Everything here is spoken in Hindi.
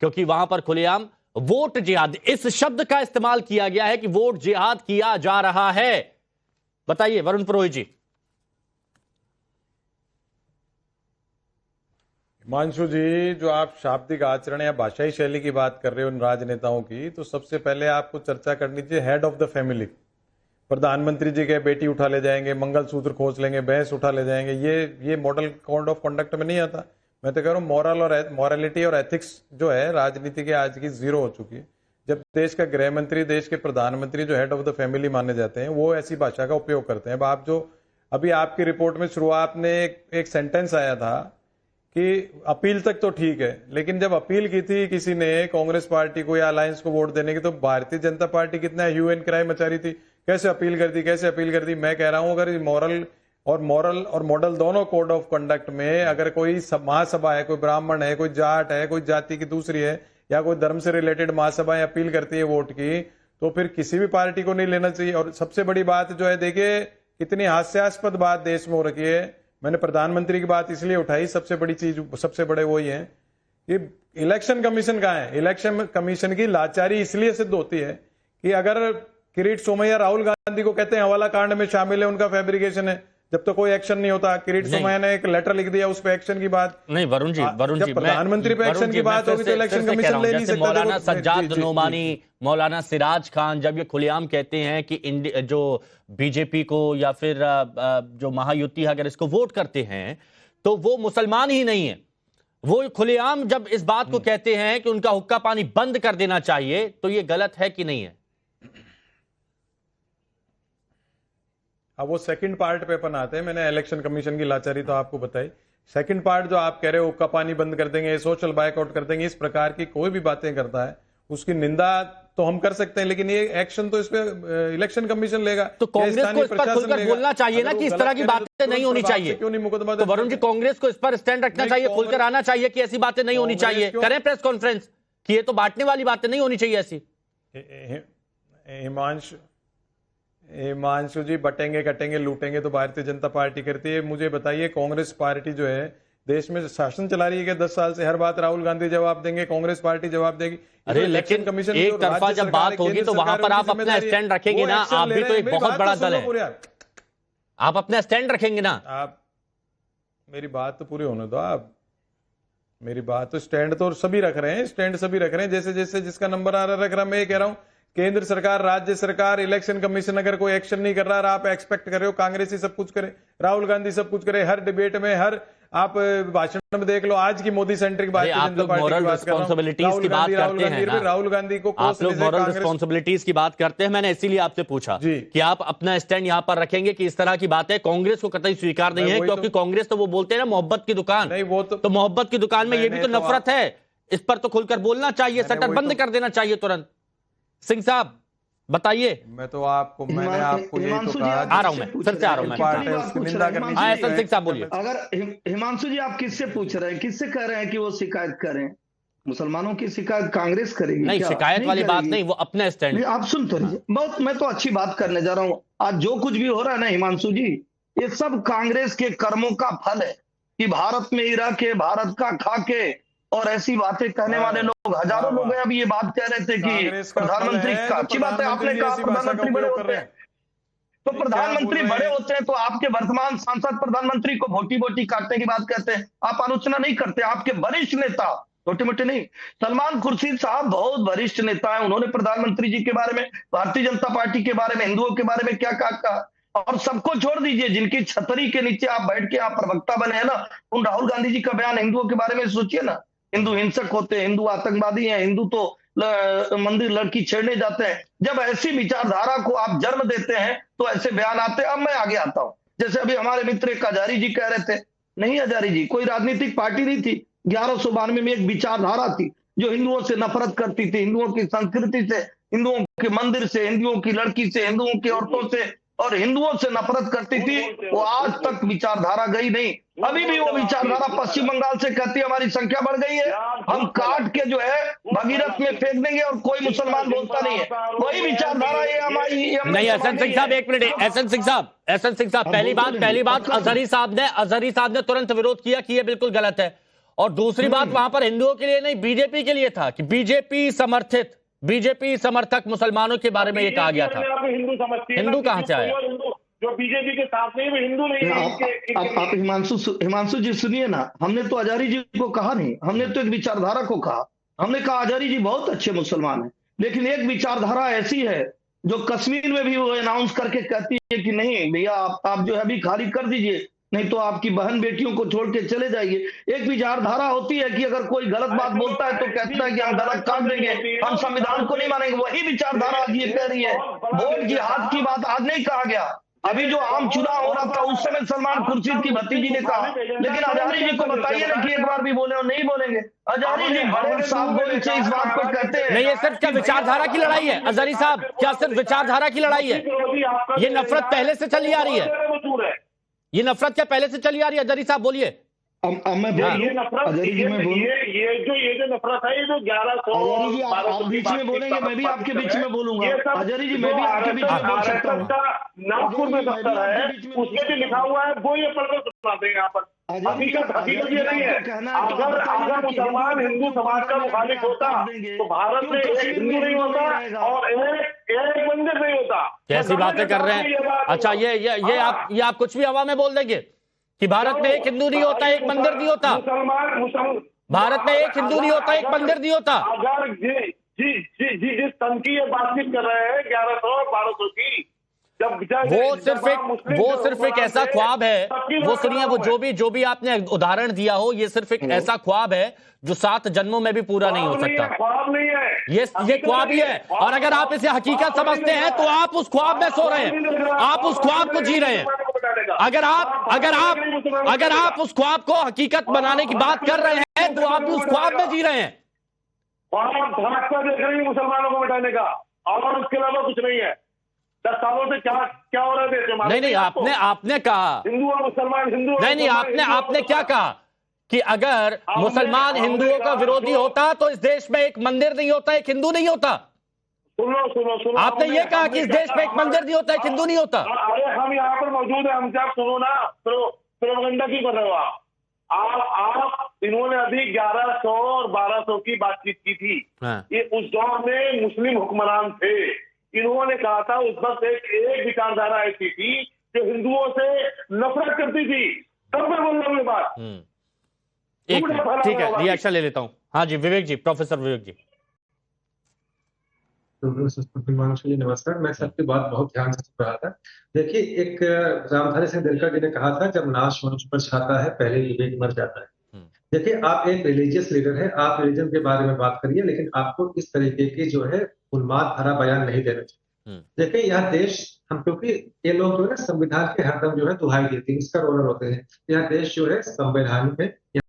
क्योंकि वहां पर खुलेआम वोट जिहाद, इस शब्द का इस्तेमाल किया गया है कि वोट जिहाद किया जा रहा है। बताइए वरुण पुरोहित जी। हिमांशु जी, जो आप शाब्दिक आचरण या भाषाई शैली की बात कर रहे हो उन राजनेताओं की, तो सबसे पहले आपको चर्चा करनी चाहिए हेड ऑफ द फैमिली। प्रधानमंत्री जी के बेटी उठा ले जाएंगे, मंगलसूत्र खोज लेंगे, भैंस उठा ले जाएंगे, ये मॉडल कोड ऑफ कंडक्ट में नहीं आता। मैं तो कह रहा हूँ मॉरल और मॉरलिटी और एथिक्स जो है राजनीति के आज की जीरो हो चुकी है। जब देश का गृह मंत्री, देश के प्रधानमंत्री जो हेड ऑफ द फैमिली माने जाते हैं, वो ऐसी भाषा का उपयोग करते हैं। अब आप जो अभी आपकी रिपोर्ट में शुरुआत में एक सेंटेंस आया था कि अपील तक तो ठीक है, लेकिन जब अपील की थी किसी ने कांग्रेस पार्टी को या अलायंस को वोट देने की, तो भारतीय जनता पार्टी कितना ह्यू एंड क्राई मचा रही थी, कैसे अपील कर दी, कैसे अपील कर दी। मैं कह रहा हूं अगर मॉरल और मॉडल दोनों कोड ऑफ कंडक्ट में अगर कोई महासभा है, कोई ब्राह्मण है, कोई जाट है, कोई जाति की दूसरी है, या कोई धर्म से रिलेटेड महासभाएं अपील करती है वोट की, तो फिर किसी भी पार्टी को नहीं लेना चाहिए। और सबसे बड़ी बात जो है, देखिए कितनी हास्यास्पद बात देश में हो रखी है। मैंने प्रधानमंत्री की बात इसलिए उठाई, सबसे बड़ी चीज, सबसे बड़े वही है कि इलेक्शन कमीशन कहाँ है। इलेक्शन कमीशन की लाचारी इसलिए सिद्ध होती है कि अगर किरीट सोमैया राहुल गांधी को कहते हैं हवाला कांड में शामिल है, उनका फैब्रिकेशन है, जब तो कोई एक्शन नहीं होता। किरीट सोमैया ने एक लेटर लिख दिया, उस पे एक्शन की बात नहीं। वरुण जी, जब प्रधानमंत्री पे एक्शन की बात होगी तो इलेक्शन कमीशन ले नहीं सकता। मौलाना सज्जाद नोमानी, मौलाना सिराज खान जब ये खुलेआम कहते हैं कि जो बीजेपी को या फिर जो महायुति अगर इसको वोट करते हैं तो वो मुसलमान ही नहीं है, वो खुलेआम जब इस बात को कहते हैं कि उनका हुक्का पानी बंद कर देना चाहिए, तो ये गलत है कि नहीं है? अब वो सेकंड पार्ट पे अपन आते हैं। मैंने इलेक्शन कमीशन की लाचारी तो आपको बताई। सेकंड पार्ट जो आप कह रहे हो, हुक्का पानी बंद कर देंगे, सोशल बायकआउट कर देंगे, इस प्रकार की कोई भी बातें करता है उसकी निंदा तो हम कर सकते हैं, लेकिन ये एक्शन तो इस पे इलेक्शन कमीशन लेगा। तो कांग्रेस को इस पर खुलकर बोलना चाहिए ना कि इस तरह की बातें नहीं होनी चाहिए। क्यों नहीं मुकदमा? तो वरुण जी, कांग्रेस को इस पर स्टैंड रखना चाहिए, खुलकर आना चाहिए कि ऐसी बातें नहीं होनी चाहिए। करें प्रेस कॉन्फ्रेंस कि ये तो बांटने वाली बातें नहीं होनी चाहिए ऐसी। हिमांशु जी, बटेंगे कटेंगे लूटेंगे तो भारतीय जनता पार्टी करती है। मुझे बताइए, कांग्रेस पार्टी जो है देश में शासन चला रही है क्या 10 साल से? हर बात राहुल गांधी जवाब देंगे, कांग्रेस पार्टी जवाब देगी। अरे लेकिन एक तरफा जब बात होगी तो वहां पर आप अपना स्टैंड रखेंगे ना। आप भी तो एक बहुत बड़ा दल है, आप अपना स्टैंड रखेंगे ना। आप मेरी बात तो पूरी होने दो। आप मेरी बात तो, स्टैंड तो सभी रख रहे हैं, स्टैंड सभी रख रहे हैं, जैसे जैसे जिसका नंबर आ रहा रख रहा। मैं ये कह रहा हूं, केंद्र सरकार, राज्य सरकार, इलेक्शन कमीशन अगर कोई एक्शन नहीं कर रहा, आप एक्सपेक्ट कर रहे हो कांग्रेस ही सब कुछ करे, राहुल गांधी सब कुछ करे, हर डिबेट में, हर आप भाषण में देख लो, आज की मोदी सेंट्रिक भारतीय जनता पार्टी की बात कर रहा हूं। रिस्पांसिबिलिटीज की बात करते हैं ना, राहुल गांधी को आप लोग मॉरल रिस्पांसिबिलिटीज की बात करते हैं। मैंने इसीलिए आपसे पूछा कि आप अपना स्टैंड यहां पर रखेंगे कि इस तरह की बातें कांग्रेस को कतई स्वीकार नहीं है, क्योंकि कांग्रेस तो वो बोलते हैं ना मोहब्बत की दुकान। नहीं, वो तो मोहब्बत की दुकान में ये भी तो नफरत है, इस पर तो खुलकर बोलना चाहिए, शटर बंद कर देना चाहिए तुरंत। सिंह साहब बताइए। मैंने आपको यही तो कहा। आ रहा हूं मैं, फिर से आ रहा हूं मैं। एहसन सिंह साहब बोलिए। अगर हिमांशु जी, आप किससे पूछ रहे हैं, किससे कह रहे हैं कि वो शिकायत करें? मुसलमानों की शिकायत कांग्रेस करेगी? नहीं, शिकायत वाली बात नहीं, वो अपना स्टैंड। आप सुन तो लीजिए, बहुत मैं तो अच्छी बात करने जा रहा हूँ। आज जो कुछ भी हो रहा है ना हिमांशु जी, ये सब कांग्रेस के कर्मों का फल है कि भारत में ही रह के, भारत का खा के और ऐसी बातें कहने वाले लोग हजारों लोग हैं। अभी ये बात कह रहे थे कि प्रधानमंत्री का, अच्छी बात है आपने कहा प्रधानमंत्री बड़े होते हैं, तो प्रधानमंत्री बड़े होते हैं तो आपके वर्तमान सांसद प्रधानमंत्री को भोटी भोटी काटने की बात कहते हैं, आप आलोचना नहीं करते। आपके वरिष्ठ नेता, छोटे मोटे नहीं, सलमान खुर्शीद साहब बहुत वरिष्ठ नेता है, उन्होंने प्रधानमंत्री जी के बारे में, भारतीय जनता पार्टी के बारे में, हिंदुओं के बारे में क्या कहा। और सबको छोड़ दीजिए, जिनकी छतरी के नीचे आप बैठ के आप प्रवक्ता बने हैं ना, उन राहुल गांधी जी का बयान हिंदुओं के बारे में सोचिए ना। हिंदू हिंसक होते हैं, हिंदू आतंकवादी हैं, हिंदू तो मंदिर लड़की छेड़ने जाते हैं। जब ऐसी विचारधारा को आप जन्म देते हैं तो ऐसे बयान आते हैं। अब मैं आगे आता हूं, जैसे अभी हमारे मित्र एक हजारी जी कह रहे थे, नहीं हजारी जी कोई राजनीतिक पार्टी नहीं थी, 1192 में एक विचारधारा थी जो हिंदुओं से नफरत करती थी, हिंदुओं की संस्कृति से, हिंदुओं के मंदिर से, हिंदुओं की लड़की से, हिंदुओं की औरतों से और हिंदुओं से नफरत करती थी। वो आज तक विचारधारा गई नहीं, अभी भी वो विचारधारा पश्चिम बंगाल से कहती है हमारी संख्या बढ़ गई है, हम काट के जो है भगीरथ में फेंक देंगे और कोई मुसलमान बोलता नहीं है। वही विचारधारा ये हमारी नहीं। एहसन सिंह साहब एक मिनट, एहसन सिंह साहब पहली बात अजहरी साहब ने तुरंत विरोध किया कि ये बिल्कुल गलत है। और दूसरी बात वहां पर हिंदुओं के लिए नहीं, बीजेपी के लिए था कि बीजेपी समर्थक मुसलमानों के बारे में ये कहा गया था। हिंदू समझती है, हिंदू कहां से आया? जो बीजेपी के साथ नहीं वो हिंदू नहीं है। आप हिमांशु जी सुनिए ना, हमने तो हजारी जी को कहा नहीं, हमने तो एक विचारधारा को कहा। हमने कहा हजारी जी बहुत अच्छे मुसलमान हैं, लेकिन एक विचारधारा ऐसी है जो कश्मीर में भी वो अनाउंस करके कहती है कि नहीं भैया आप जो है अभी खाली कर दीजिए, नहीं तो आपकी बहन बेटियों को छोड़ के चले जाइए। एक विचारधारा होती है कि अगर कोई गलत बात बोलता है तो कहता है कि हम गलत काट देंगे, हम संविधान को नहीं मानेंगे। वही विचारधारा आज ये कह रही है। वोट जिहाद की बात आज नहीं कहा गया, अभी जो आम चुनाव हो रहा था उस समय सलमान खुर्शीद की भतीजी ने कहा। लेकिन हजारी जी को बताइए ना कि एक बार भी बोले और नहीं बोलेंगे। हजारी जी बड़े साफ गोली से इस बात को कहते हैं। नहीं, ये सिर्फ क्या विचारधारा की लड़ाई है हजारी साहब? क्या सिर्फ विचारधारा की लड़ाई है? ये नफरत पहले से चली आ रही है, ये नफरत क्या पहले से चली आ रही है? हजारी साहब बोलिए। मैं ये नफरत, ये जो नफरत है, ये जो 1100 आप बीच में बोलेंगे, मैं भी आपके बीच में बोलूंगा। हजारी जी मैं भी आपके बीच में बोल सकता हूँ। नागपुर में दफ्तर है, उसमें भी लिखा हुआ है, वो ये पढ़कर सुना देंगे यहाँ पर। हकीकत ये नहीं है। अगर मुसलमान हिंदू समाज का मुखालिफ होता तो भारत में एक हिंदू नहीं होता और एक मंदिर नहीं होता। कैसी बातें कर रहे हैं? अच्छा, ये आप कुछ भी हवा में बोल देंगे कि भारत में एक हिंदू नहीं होता, एक मंदिर नहीं होता। भारत में एक हिंदू नहीं होता, एक मंदिर नहीं होता। अगर जी जिस तन की ये बातचीत कर रहे हैं 1100-1200 की, वो सिर्फ एक ऐसा ख्वाब है। वो सुनिए, वो जो भी आपने उदाहरण दिया हो, ये सिर्फ एक ऐसा ख्वाब है जो 7 जन्मों में भी पूरा नहीं हो सकता। ख्वाब नहीं है, ये ख्वाब ही है। और अगर आप इसे हकीकत समझते हैं तो आप उस ख्वाब में सो रहे हैं, आप उस ख्वाब को जी रहे हैं। अगर आप उस ख्वाब को हकीकत बनाने की बात कर रहे हैं तो आप उस ख्वाब में जी रहे हैं। रास्ता देख रही है मुसलमानों को मिटाने का, और उसके अलावा कुछ नहीं है। 10 सालों से क्या हो रहा है देश में? नहीं, आपने कहा हिंदू और मुसलमान, हिंदू नहीं, आपने क्या कहा कि अगर मुसलमान हिंदुओं का विरोधी होता तो इस देश में एक मंदिर नहीं होता, एक हिंदू नहीं होता। सुनो, आपने ये कहा कि इस देश में एक मंदिर नहीं होता, एक हिंदू नहीं होता। अरे हम यहाँ पर मौजूद है, हमसे आप सुनो ना, प्रोपेगेंडा क्यों कर रहे हो आप? इन्होंने अभी 1100 और 1200 की बातचीत की थी। ये उस दौर में मुस्लिम हुक्मरान थे। इन्होंने कहा था उस वक्त एक विचारधारा ऐसी थी जो हिंदुओं से नफरत करती थी। तब मैं बोल रहा हूँ ये बात। ठीक है, रिएक्शन ले लेता हूँ। हाँ जी, विवेक जी, प्रोफेसर विवेक जी। नमस्कार। मैं सबकी बात बहुत ध्यान से सुन रहा था। देखिए, एक रामधारी सिंह दिनकर जी ने कहा था, जब नाश मनुष्य पर छाता है पहले विवेक मर जाता है। देखिए, आप एक रिलीजियस लीडर है, आप रिलीजन के बारे में बात करिए, लेकिन आपको इस तरीके की जो है उन्माद भरा बयान नहीं देना चाहिए। देखिए, यह देश क्योंकि ये लोग जो है संविधान के हरदम जो है दुहाई देते हैं, इसका रोलर होते हैं। यह देश जो है संवैधानिक है।